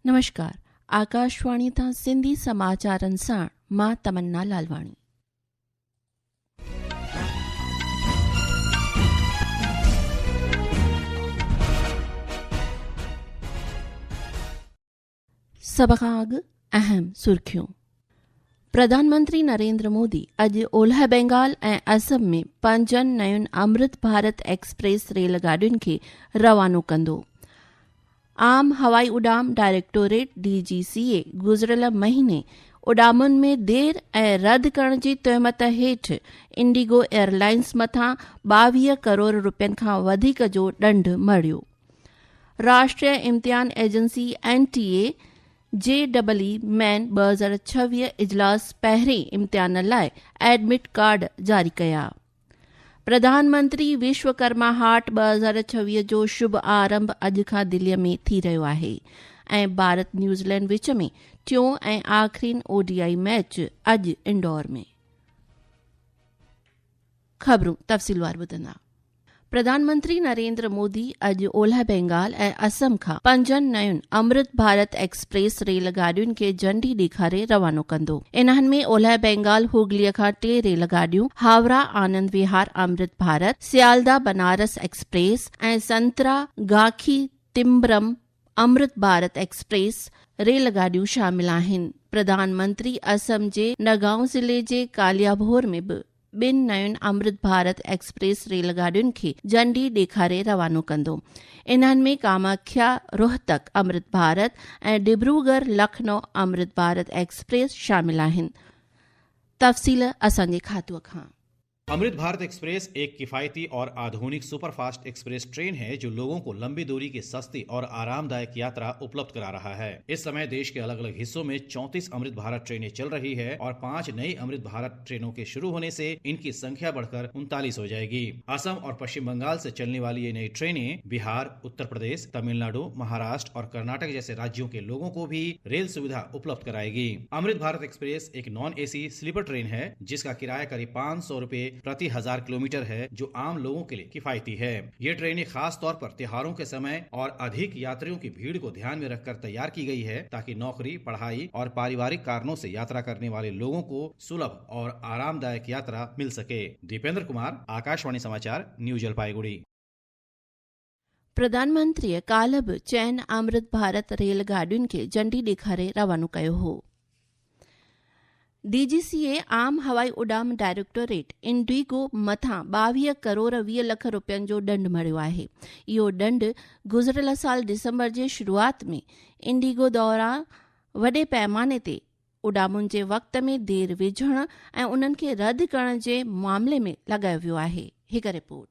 नमस्कार। आकाशवाणी तां सिंधी समाचारनि साण मां तमन्ना लालवाणी। सभ खां अॻु अहम सुर्खियूं। प्रधानमंत्री नरेंद्र मोदी अॼु ओलह बंगाल ऐं असम में 5 नयुनि अमृत भारत एक्सप्रेस रेलगाॾियुनि खे रवानो कंदो। आम हवाई उॾाम डायरेक्टोरेट DGCA गुज़िरियल महीने उॾामुनि में देर ऐं रद्द करण जी तहमत हेठि इंडिगो एयरलाइंस मथां 22 करोड़ रुपयनि खां वधीक जो ॾंढ मढ़ियो। राष्ट्रीय इम्तिहान एजेंसी NTA JEE मेन 2026 इजलास पहिरें इम्तिहान लाइ एडमिट कार्ड जारी कया। प्रधानमंत्री विश्वकर्मा हाट 2026 जो शुभ आरंभ अॼु खां दिल्लीअ में थी रहियो आहे ऐं भारत न्यूज़ीलैंड विच में टियों ऐं आख़िरी ODI मैच अॼु इंदौर में। ख़बरूं तफ़सीलवार ॿुधंदा। प्रधानमंत्री नरेंद्र मोदी अॼु ओलह बंगाल ऐं असम खां 5 नयुनि अमृत भारत एक्सप्रेस रेलगाॾियुनि खे झंडी ॾेखारे रवानो कंदो। इन्हनि में ओलह बंगाल हुगलीअ खां 3 रेलगाॾियूं, हावड़ा आनंद विहार अमृत भारत, सियालदा बनारस एक्सप्रेस ऐं संतरागाछी तिम्बरम अमृत भारत एक्सप्रेस रेलगाॾियूं शामिल आहिनि। प्रधानमंत्री असम जे नगांव ज़िले जे कालियाभोर में बि 2 नयुनि अमृत भारत एक्सप्रेस रेलगाॾियुनि खे झंडी ॾेखारे रवानो कंदो। इन्हनि में कामाख्या रोहतक अमृत भारत ऐं डिब्रूगढ़ लखनऊ अमृत भारत एक्सप्रेस शामिल आहिनि। तफ़सील असांजे खातूअ खां। अमृत भारत एक्सप्रेस एक किफायती और आधुनिक सुपरफास्ट एक्सप्रेस ट्रेन है जो लोगों को लंबी दूरी की सस्ती और आरामदायक यात्रा उपलब्ध करा रहा है। इस समय देश के अलग अलग हिस्सों में 34 अमृत भारत ट्रेनें चल रही है और 5 नई अमृत भारत ट्रेनों के शुरू होने से इनकी संख्या बढ़कर 39 हो जाएगी। असम और पश्चिम बंगाल से चलने वाली ये नई ट्रेनें बिहार, उत्तर प्रदेश, तमिलनाडु, महाराष्ट्र और कर्नाटक जैसे राज्यों के लोगों को भी रेल सुविधा उपलब्ध कराएगी। अमृत भारत एक्सप्रेस एक नॉन AC स्लीपर ट्रेन है जिसका किराया करीब 500 रुपए प्रति 1000 किलोमीटर है, जो आम लोगों के लिए किफायती है। ये ट्रेनें खास तौर पर त्योहारों के समय और अधिक यात्रियों की भीड़ को ध्यान में रखकर तैयार की गई है ताकि नौकरी, पढ़ाई और पारिवारिक कारणों से यात्रा करने वाले लोगों को सुलभ और आरामदायक यात्रा मिल सके। दीपेंद्र कुमार, आकाशवाणी समाचार, न्यू जलपाईगुड़ी। प्रधानमंत्रीअ काल्ह बि 4 अमृत भारत रेलगाॾियुनि खे झंडी ॾेखारे रवानो कयो हो। DGCA आम हवाई उॾाम डायरेक्टोरेट इंडिगो मथां 22 करोड़ 20 लख रुपयनि जो ॾंढ मढ़ियो आहे। इहो ॾंढ गुज़िरियल साल दिसंबर जे शुरूआति में इंडिगो दौरान वॾे पैमाने ते उॾामुनि जे वक़्त में देर विझण ऐं उन्हनि खे रद्द करण जे मामले में लॻायो वियो आहे। हिकु रिपोर्ट।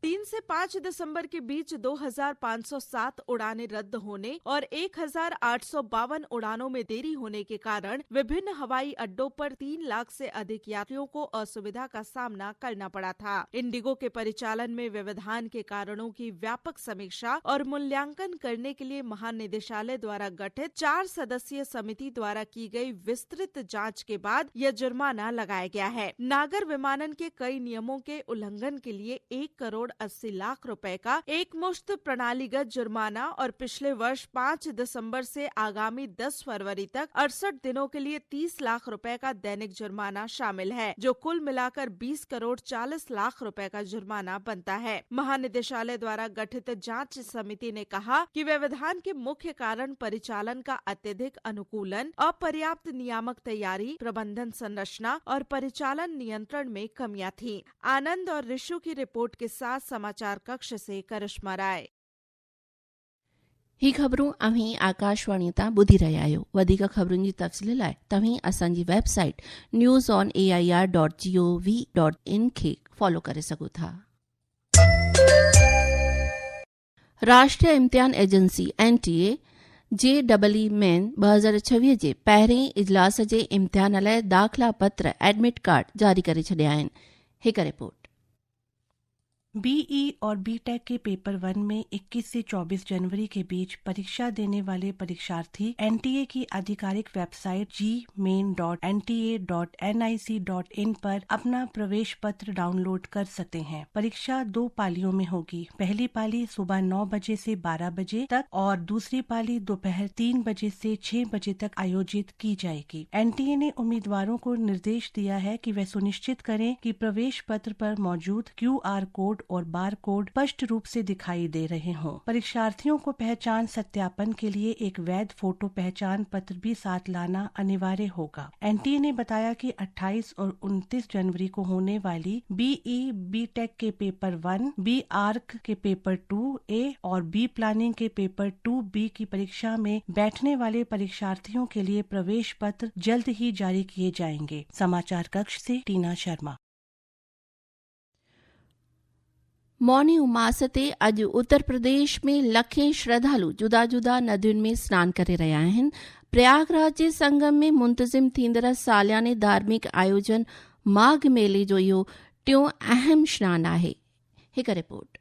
3 से 5 दिसंबर के बीच 2507 उड़ानें रद्द होने और 1852 उड़ानों में देरी होने के कारण विभिन्न हवाई अड्डों पर 3 लाख से अधिक यात्रियों को असुविधा का सामना करना पड़ा था। इंडिगो के परिचालन में व्यवधान के कारणों की व्यापक समीक्षा और मूल्यांकन करने के लिए महानिदेशालय द्वारा गठित 4 सदस्यीय समिति द्वारा की गई विस्तृत जांच के बाद यह जुर्माना लगाया गया है। नागर विमानन के कई नियमों के उल्लंघन के लिए 1 करोड़ 80 लाख रुपए का एक मुश्त प्रणालीगत जुर्माना और पिछले वर्ष 5 दिसंबर से आगामी 10 फरवरी तक 68 दिनों के लिए 30 लाख रुपए का दैनिक जुर्माना शामिल है, जो कुल मिलाकर 20 करोड़ 40 लाख रुपए का जुर्माना बनता है। महानिदेशालय द्वारा गठित जांच समिति ने कहा कि व्यवधान के मुख्य कारण परिचालन का अत्यधिक अनुकूलन, अपर्याप्त नियामक तैयारी, प्रबंधन संरचना और परिचालन नियंत्रण में कमियां थीं। आनंद और ऋषु की रिपोर्ट के साथ समाचार कक्ष से करिश्मा राय। ही ख़बरूं अव्हीं आकाशवाणी तां ॿुधी रहिया आहियो। वधीक ख़बरुनि जी तफ़सील लाइ तव्हीं असांजी वेबसाइट newsonair.gov.in खे फॉलो करे सघो था। राष्ट्रीय इम्तिहान एजेंसी NTA JEE मेन 2026 जे पहिरें इजलास जे इम्तिहान लाइ दाख़िला पत्र एडमिट कार्ड जारी करे छॾिया आहिनि। हिकु रिपोर्ट। बीई और बीटेक के पेपर 1 में 21 से 24 जनवरी के बीच परीक्षा देने वाले परीक्षार्थी एनटीए की आधिकारिक वेबसाइट gmain.nta.nic.in पर अपना प्रवेश पत्र डाउनलोड कर सकते हैं। परीक्षा 2 पालियों में होगी। पहली पाली सुबह 9 बजे से 12 बजे तक और दूसरी पाली दोपहर 3 बजे से 6 बजे तक आयोजित की जाएगी। एनटीए ने उम्मीदवारों को निर्देश दिया है कि वे सुनिश्चित करें कि प्रवेश पत्र पर मौजूद QR कोड और बार कोड स्पष्ट रूप से दिखाई दे रहे हों। परीक्षार्थियों को पहचान सत्यापन के लिए एक वैध फोटो पहचान पत्र भी साथ लाना अनिवार्य होगा। एनटीए ने बताया कि 28 और 29 जनवरी को होने वाली बीई बीटेक के पेपर 1, बी आर्क के पेपर 2A और बी प्लानिंग के पेपर 2B की परीक्षा में बैठने वाले परीक्षार्थियों के लिए प्रवेश पत्र जल्द ही जारी किए जाएंगे। समाचार कक्ष से टीना शर्मा। मौनी उमास ते अॼु उत्तर प्रदेश में लखें श्रद्धालु जुदा जुदा नदियुनि में सनानु करे रहिया आहिनि। प्रयागराज जे संगम में मुंतज़िम थींदड़ सालियाने धार्मिक आयोजन माघ मेले जो इहो टियों अहम स्नान आहे। हिक रिपोर्ट।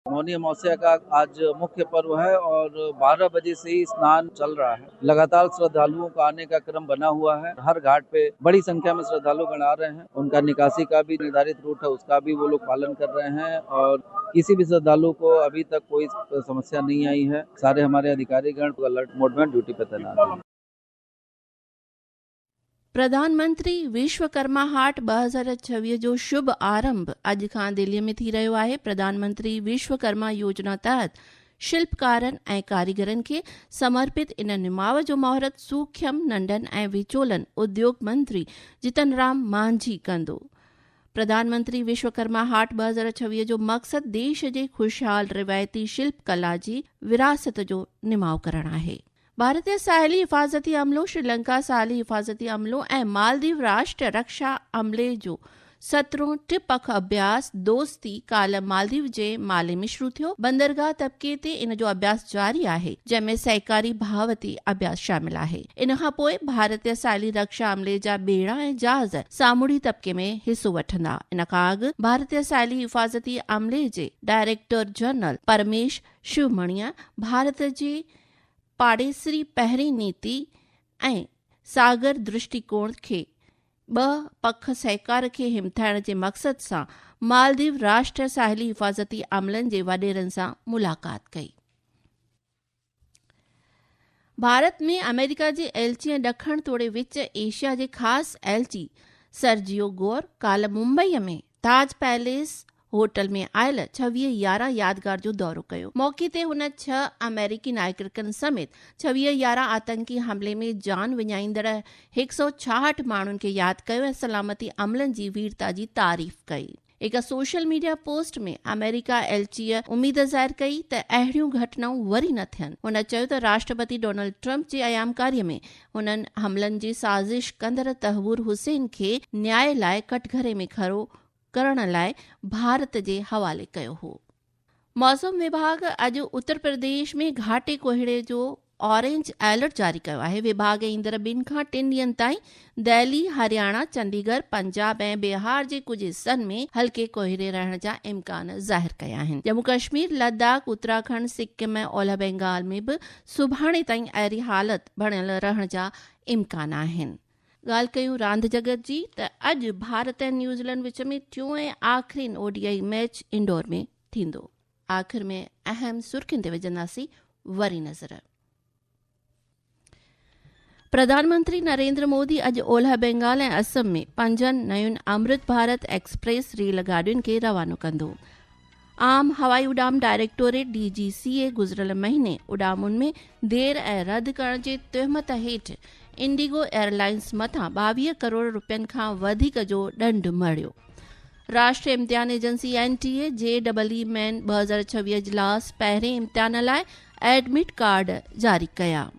मौनी अमावस्या का आज मुख्य पर्व है और 12 बजे से ही स्नान चल रहा है। लगातार श्रद्धालुओं का आने का क्रम बना हुआ है। हर घाट पे बड़ी संख्या में श्रद्धालुगण आ रहे हैं। उनका निकासी का भी निर्धारित रूट है, उसका भी वो लोग पालन कर रहे हैं और किसी भी श्रद्धालु को अभी तक कोई समस्या नहीं आई है। सारे हमारे अधिकारीगण अलर्ट मोड में ड्यूटी पे तैनात हैं। प्रधानमंत्री विश्वकर्मा हाट 2026 जो शुभ आरंभ अॼु खां दिल्लीअ में थी रहियो आहे। प्रधानमंत्री विश्वकर्मा योजना तहत शिल्पकारनि ऐं कारीगरनि खे समर्पित इन निमाव जो महूरत सूक्ष्म नंढनि ऐं विचोलनि उद्योग मंत्री जितन राम मांझी कंदो। प्रधानमंत्री विश्वकर्मा हाट 2026 जो मक़सद देश जे खुशहाल रिवायती शिल्प कला जी विरासत जो निमाव करणु आहे। भारतीय साहिली हिफ़ाज़ती अमलो, श्रीलंका साहिली हिफ़ाज़ती अमलो ऐं मालदीव राष्ट्र रक्षा अमले जो 17हों टिपख अभ्यास दोस्ती काल्ह मालदीव जे माले में शुरू थियो। बंदरगाह तबके ते इन जो अभ्यास जारी आहे, जंहिंमें सहकारी भावती अभ्यास शामिल आहे। इन खां पोइ भारतीय साहिली रक्षा अमले जा ॿेड़ा ऐं जहाज़ सामूंडी तबके में हिसो वठंदा। इन खां अॻु भारतीय साहिली हिफ़ाज़ती अमले जे डायरेक्टर जनरल परमेश शिवमणिया भारत जे पाड़ेसरी पहिरीं नीति ऐं सागर दृष्टिकोण खे 2 पख सहकार खे हिमथाइण जे मक़सद सां मालदीव राष्ट्र साहिली हिफ़ाज़ती अमलनि जे वॾेरनि सां मुलाक़ात कई। भारत में अमेरिका जे एलची ऐं ॾखण तोड़े विच एशिया जे ख़ासि एलची सर्जियो गोर काल्ह मुंबईअ में ताज पैलेस होटल में आयल 26/11 यादगार जो दौरो कयो। मौके ते हुन 6 अमेरिकी नागरिकनि समेत 26/11 आतंकी हमले में जान विञाईंदड़ 166 माण्हुनि खे यादि कयो ऐं सलामती अमलनि जी वीरता जी तारीफ़ कई। हिक सोशल मीडिया पोस्ट में अमेरिका एलचीअ उमीद ज़ाहिर कई त अहिड़ियूं घटनाऊं वरी न थियनि। हुन चयो त राष्ट्रपति डोनाल्ड ट्रंप जे अयामकारीअ में हुननि हमलनि जी साज़िश कंदड़ तहवूर हुसैन खे न्याय लाइ कटघरे में खड़ो करण लाइ भारत जे हवाले कयो हो। मौसम विभाग अॼु उत्तर प्रदेश में घाटे कोहीड़े जो ऑरेंज अलर्ट जारी कयो आहे। विभाग ईंदड़ 2 खां 3 ॾींहनि ताईं दिल्ली, हरियाणा, चंडीगढ़, पंजाब ऐं बिहार जे कुझु हिस्सनि में हल्के कोहीड़े रहण जा इम्कान ज़ाहिर कया आहिनि। जम्मू कश्मीर, लद्दाख, उत्तराखंड, सिक्किम ऐं ओलह बंगाल में बि सुभाणे ताईं अहिड़ी हालत बणियल रहण जा इम्कान आहिनि। ॻाल्हि कयूं रांदि जगत जी त अॼु भारत ऐं न्यूज़ीलैंड विच में 4 ऐं आख़िरी ODI मैच इंडोर में थींदो। आख़िर में अहम सुर्खियुनि ते विझंदासीं वरी नज़र। प्रधानमंत्री नरेंद्र मोदी अॼु ओलह बंगाल ऐं असम में 5 नयुनि अमृत भारत एक्सप्रेस रेलगाॾियुनि खे रवानो कंदो। आम हवाई उॾाम डायरेक्टोरेट DGCA गुज़िरियल महीने उॾामुनि में देर ऐं रद्द करण जे तहमत हेठि इंडिगो एयरलाइंस मथां 22 करोड़ रुपयनि खां वधीक जो ॾंढ मढ़ियो। राष्ट्रीय इम्तिहान एजेंसी NTA JEE मेन 2026 इजलास पहिरें इम्तिहान लाइ एडमिट कार्ड जारी कया।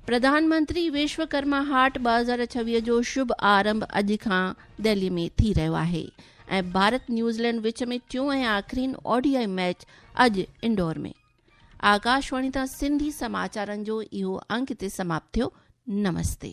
प्रधानमंत्री विश्वकर्मा हाट 2026 जो शुभ आरंभ अॼु खां दिल्ली में थी रहियो आहे ऐं भारत न्यूज़ीलैंड विच में 4 ऐं आख़िरी ODI मैच अॼु इंडोर में। आकाशवाणी तां सिंधी समाचारनि जो इहो अंक ते समाप्त थियो। नमस्ते।